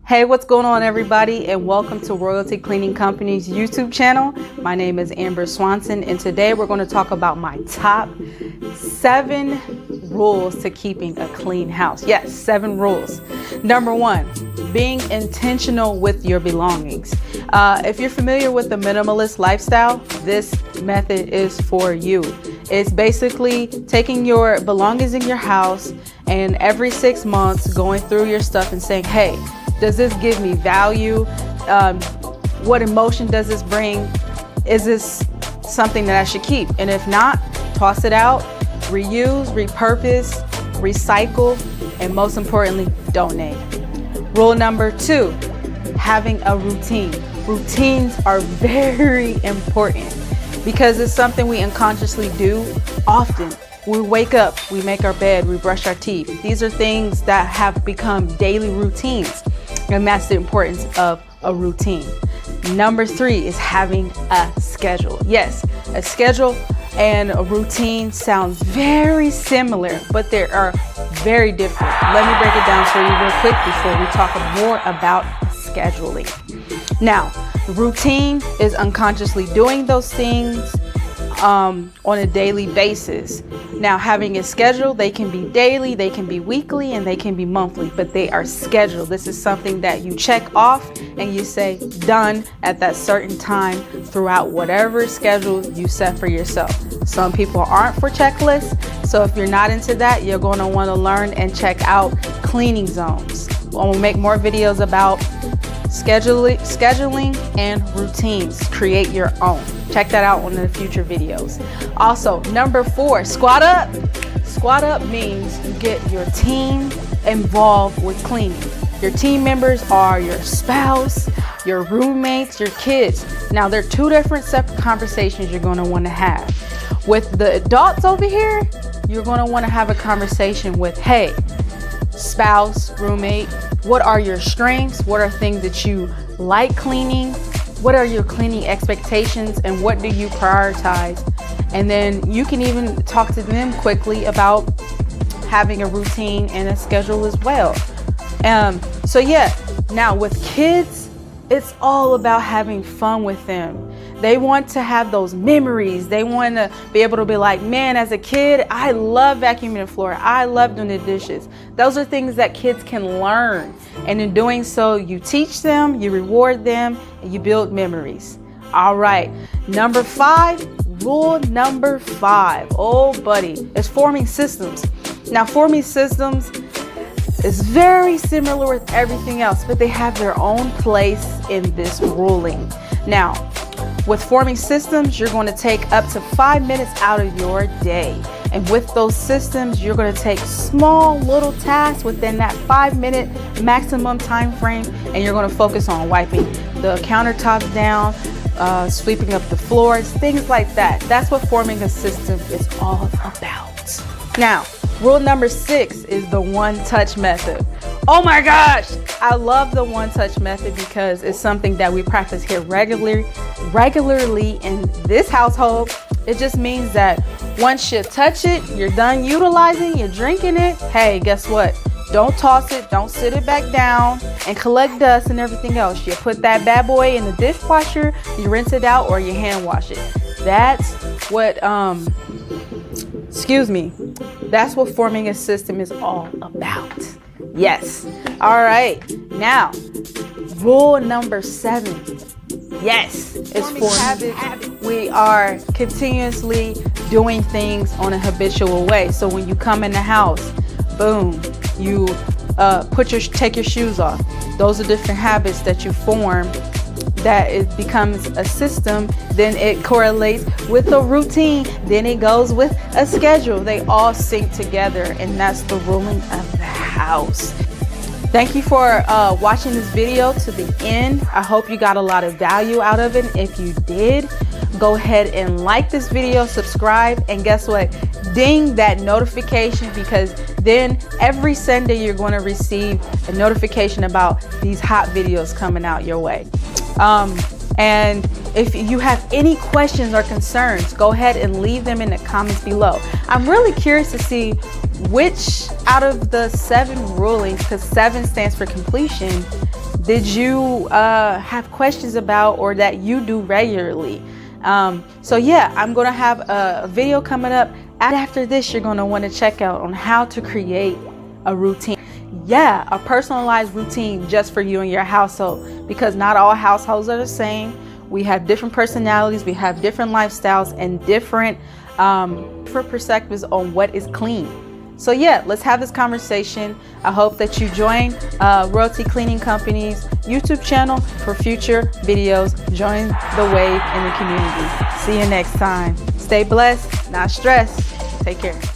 Hey, what's going on, everybody, and welcome to Royalty Cleaning Company's YouTube channel. My name is Amber Swanson, and today we're going to talk about my top 7 rules to keeping a clean house. Yes, 7 rules. Number 1, being intentional with your belongings. If you're familiar with the minimalist lifestyle, this method is for you. It's basically taking your belongings in your house and every 6 months going through your stuff and saying, hey, does this give me value? What emotion does this bring? Is this something that I should keep? And if not, toss it out, reuse, repurpose, recycle, and most importantly, donate. Rule number 2, having a routine. Routines are very important because it's something we unconsciously do often. We wake up, we make our bed, we brush our teeth. These are things that have become daily routines. And that's the importance of a routine. Number 3 is having a schedule. Yes, a schedule and a routine sounds very similar, but they are very different. Let me break it down for you real quick before we talk more about scheduling. Now, routine is unconsciously doing those things on a daily basis. Now, having a schedule, they can be daily, they can be weekly, and they can be monthly, but they are scheduled. This is something that you check off and you say done at that certain time throughout whatever schedule you set for yourself. Some people aren't for checklists, so if you're not into that, you're going to want to learn and check out cleaning zones. We'll make more videos about scheduling and routines. Create your own. Check that out on the future videos. Also, number 4, squat up. Squat up means you get your team involved with cleaning. Your team members are your spouse, your roommates, your kids. Now, there are 2 different separate conversations you're going to want to have. With the adults over here, you're going to want to have a conversation with, hey, spouse, roommate, what are your strengths? What are things that you like cleaning? What are your cleaning expectations and what do you prioritize? And then you can even talk to them quickly about having a routine and a schedule as well. So yeah, now with kids, it's all about having fun with them. They want to have those memories. They want to be able to be like, man, as a kid, I love vacuuming the floor. I love doing the dishes. Those are things that kids can learn. And in doing so, you teach them, you reward them, and you build memories. All right. Number 5, rule number 5. Oh, buddy, is forming systems. Now, forming systems is very similar with everything else, but they have their own place in this ruling. Now, with forming systems, you're going to take up to 5 minutes out of your day. And with those systems, you're going to take small little tasks within that 5-minute maximum time frame, and you're going to focus on wiping the countertops down, sweeping up the floors, things like that. That's what forming a system is all about. Now, rule number 6 is the one-touch method. Oh my gosh, I love the one-touch method because it's something that we practice here regularly in this household. It just means that once you touch it, you're done utilizing, you're drinking it. Hey, guess what? Don't toss it, don't sit it back down and collect dust and everything else. You put that bad boy in the dishwasher, you rinse it out, or you hand wash it. That's what, that's what forming a system is all about. Yes. All right. Now, rule number 7. Yes, it's forming habits. We are continuously doing things on a habitual way. So when you come in the house, boom, you take your shoes off. Those are different habits that you form. That it becomes a system, then it correlates with a routine, then it goes with a schedule. They all sync together, and that's the ruling of the house. Thank you for watching this video to the end. I hope you got a lot of value out of it. If you did, go ahead and like this video, subscribe, and guess what? Ding that notification, because then every Sunday you're going to receive a notification about these hot videos coming out your way. And if you have any questions or concerns, go ahead and leave them in the comments below. I'm really curious to see which out of the 7 rulings, because 7 stands for completion, did you have questions about, or that you do regularly? So yeah, I'm gonna have a video coming up. After this, you're gonna want to check out on how to create a routine. Yeah, a personalized routine just for you and your household, because not all households are the same. We have different personalities, we have different lifestyles, and different perspectives on what is clean. So yeah, let's have this conversation. I hope that you join Royalty Cleaning Company's YouTube channel for future videos. Join the wave in the community. See you next time. Stay blessed, not stressed. Take care.